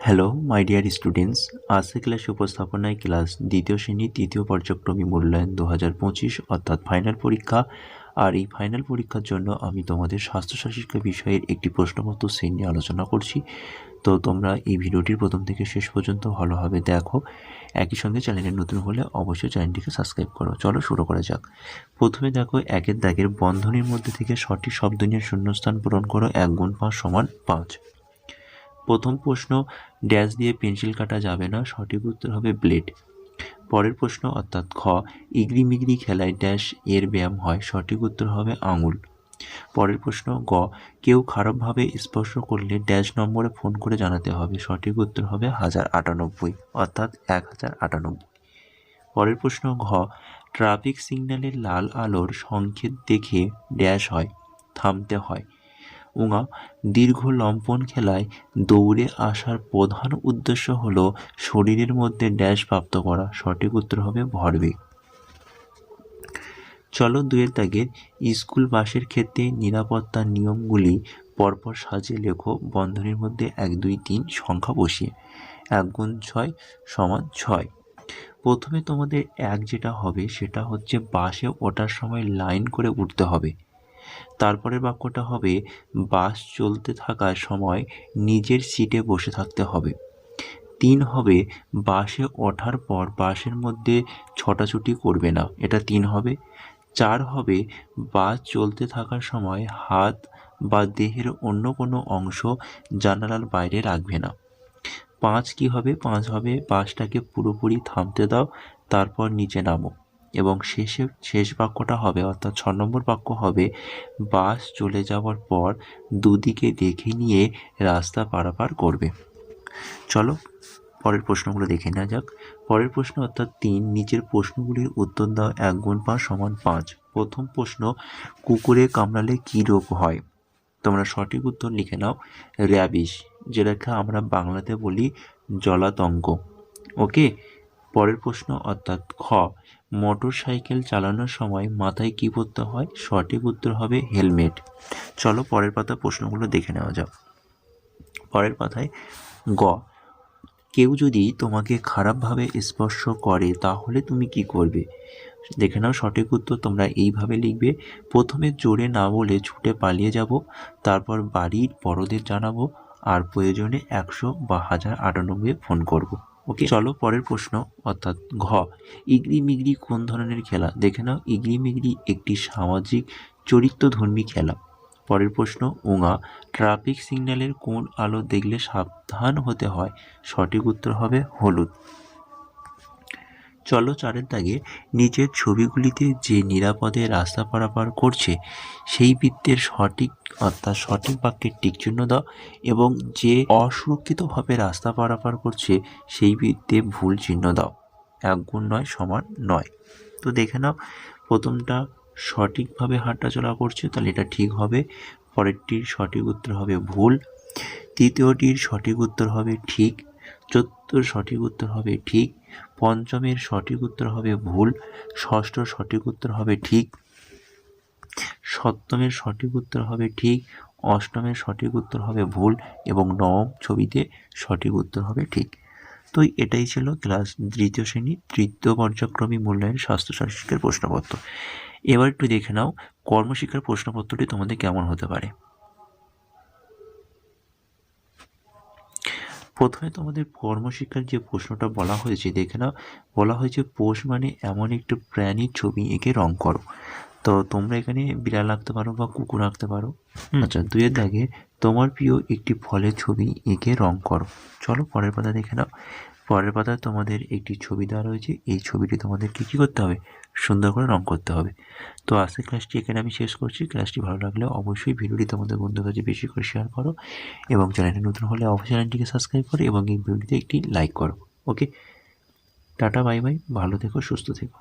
Hello my dear students, আজকে ক্লাসে উপস্থাপনায় ক্লাস দ্বিতীয় শ্রেণী তৃতীয় পর্যায়ক্রমিক মূল্যায়ন 2025 অর্থাৎ ফাইনাল পরীক্ষা। আর এই ফাইনাল পরীক্ষার জন্য আমি তোমাদের স্বাস্থ্যসাথী শিক্ষা বিষয়ের একটি প্রশ্নপত্র সেট নিয়ে আলোচনা করছি। তো তোমরা এই ভিডিওটির প্রথম থেকে শেষ পর্যন্ত ভালোভাবে দেখো। একই সঙ্গে চ্যানেলে নতুন হলে অবশ্যই চ্যানেলটিকে সাবস্ক্রাইব করো। চলো শুরু করা যাক। প্রথমে দেখো, একের দাগের বন্ধনীর মধ্যে থেকে সঠিক শব্দ নিয়ে শূন্যস্থান পূরণ করো। 1 গুণ 5 সমান 5। প্রথম প্রশ্ন, ড্যাশ দিয়ে পেন্সিল কাটা যাবে না, সঠিক উত্তর হবে ব্লেড। পরের প্রশ্ন অর্থাৎ খ, ইগড়িমিগড়ি খেলায় ড্যাশ এর ব্যায়াম হয়, সঠিক উত্তর হবে আঙুল। পরের প্রশ্ন গ, কেউ খারাপভাবে স্পর্শ করলে ড্যাশ নম্বরে ফোন করে জানাতে হবে, সঠিক উত্তর হবে 1098 অর্থাৎ 1098। পরের প্রশ্ন ঘ, ট্রাফিক সিগন্যালের লাল আলোর সংকেত দেখে ড্যাশ হয়, থামতে হয়। উঙা, দীর্ঘ লম্ফন খেলায় দৌড়ে আসার প্রধান উদ্দেশ্য হল শরীরের মধ্যে ড্যাশ প্রাপ্ত করা, সঠিক উত্তর হবে ভরবেগ। চলো দুয়ের দাগের স্কুল বাসের ক্ষেত্রে নিরাপত্তার নিয়মগুলি পরপর সাজিয়ে লেখো। বন্ধনীর মধ্যে 1 2 3 সংখ্যা বসিয়ে। 1 গুণ 6 সমান 6। প্রথমে তোমাদের যেটা হবে সেটা হচ্ছে বাসে ওঠার সময় লাইন করে উঠতে হবে। তারপরের বাক্যটা হবে বাস চলতে থাকার সময় নিজের সিটে বসে থাকতে হবে। 3 হবে বাসে ওঠার পর বাসের মধ্যে ছোটাছুটি করবে না, এটা 3 হবে। 4 হবে বাস চলতে থাকার সময় হাত বা দেহের অন্য কোনো অংশ জানালার বাইরে রাখবে না। 5 কি হবে? 5 হবে বাসটাকে পুরোপুরি থামতে দাও, তারপর নিচে নামো। এবং শেষ বাক্যটা হবে অর্থাৎ 6 নম্বর বাক্য হবে বাস চলে যাওয়ার পর দুদিকে দেখে নিয়ে রাস্তা পারাপার করবে। চলো পরের প্রশ্নগুলো দেখে নেওয়া যাক। পরের প্রশ্ন অর্থাৎ 3, নিচের প্রশ্নগুলির উত্তর দাও। 1 গুণ 5 সমান 5। প্রথম প্রশ্ন, কুকুরে কামড়ালে কী রোগ হয়? তোমরা সঠিক উত্তর লিখে নাও র্যাবিস, যেটাকে আমরা বাংলাতে বলি জলাতঙ্ক। ওকে। পরের প্রশ্ন অর্থাৎ খ, মোটর সাইকেল চালানোর সময় মাথায় কী পরতে হয়? সঠিক উত্তর হবে হেলমেট। চলো পরের পাতা প্রশ্নগুলো দেখে নেওয়া যাক। পরের পাতায় গ, কেউ যদি তোমাকে খারাপভাবে স্পর্শ করে তাহলে তুমি কি করবে? দেখে নাও সঠিক উত্তর তোমরা এইভাবে লিখবে। প্রথমে জোরে না বলে ছুটে পালিয়ে যাব, তারপর বাড়ির বড়দের জানাবো, আর প্রয়োজনে 100 বা 1098 ফোন করব। ওকে। চলো পরের প্রশ্ন অর্থাৎ ঘ, ইগড়িমিগড়ি কোন ধরনের খেলা? দেখে নাও ইগড়িমিগড়ি একটি সামাজিক চরিত্রধর্মী খেলা। পরের প্রশ্ন উঙা, ট্রাফিক সিগন্যালের কোন আলো দেখলে সাবধান হতে হয়? সঠিক উত্তর হবে হলুদ। চলো 4 দাগে, নিচের ছবিগুলিতে যে নিরাপদে রাস্তা পারাপার করছে সেই বৃত্তের সঠিক অর্থাৎ সঠিক বাক্যের টিক চিহ্ন দাও, এবং যে অসুরক্ষিতভাবে রাস্তা পারাপার করছে সেই বৃত্তে ভুল চিহ্ন দাও। 1 গুণ 9 সমান 9। তো দেখে নাও, প্রথমটা সঠিকভাবে হাঁটা চলা করছে, তাহলে এটা ঠিক হবে। পরেরটির সঠিক উত্তর হবে ভুল। তৃতীয়টির সঠিক উত্তর হবে ঠিক। চতুর্থ সঠিক উত্তর হবে ঠিক। পঞ্চমের সঠিক উত্তর হবে ভুল। ষষ্ঠ সঠিক উত্তর হবে ঠিক। সপ্তমের সঠিক উত্তর হবে ঠিক। অষ্টমের সঠিক উত্তর হবে ভুল, এবং নবম ছবিতে সঠিক উত্তর হবে ঠিক। তো এটাই ছিল ক্লাস তৃতীয় শ্রেণী তৃতীয় পর্যায়ক্রমিক মূল্যায়ন স্বাস্থ্যসাথী শিক্ষার প্রশ্নপত্র। এবার একটু দেখে নাও কর্মশিক্ষার প্রশ্নপত্রটি তোমাদের কেমন হতে পারে। প্রথমে তোমাদের কর্মশিক্ষার যে প্রশ্নটা বলা হয়েছে দেখে নাও, বলা হয়েছে পোষ মানে এমন একটি প্রাণীর ছবি এঁকে রং করো। তো তোমরা এখানে বিড়াল আঁকতে পারো বা কুকুর আঁকতে পারো। আচ্ছা, 2 দাগে তোমার প্রিয় একটি ফলের ছবি এঁকে রং করো। চলো পরের পাতা দেখে নাও। পরের পাতায় তোমাদের একটি ছবি দেওয়া রয়েছে, এই ছবিটি তোমাদেরকে কী করতে হবে? সুন্দর করে রং করতে হবে। তো আজকের ক্লাসটি এখানে আমি শেষ করছি। ক্লাসটি ভালো লাগলে অবশ্যই ভিডিওটি তোমাদের বন্ধুদের কাছে বেশি করে শেয়ার করো, এবং চ্যানেলে নতুন হলে অবশ্যই চ্যানেলটিকে সাবস্ক্রাইব করো এবং এই ভিডিওটিতে একটি লাইক করো। ওকে, টাটা, বাই বাই, ভালো থেকো, সুস্থ থেকো।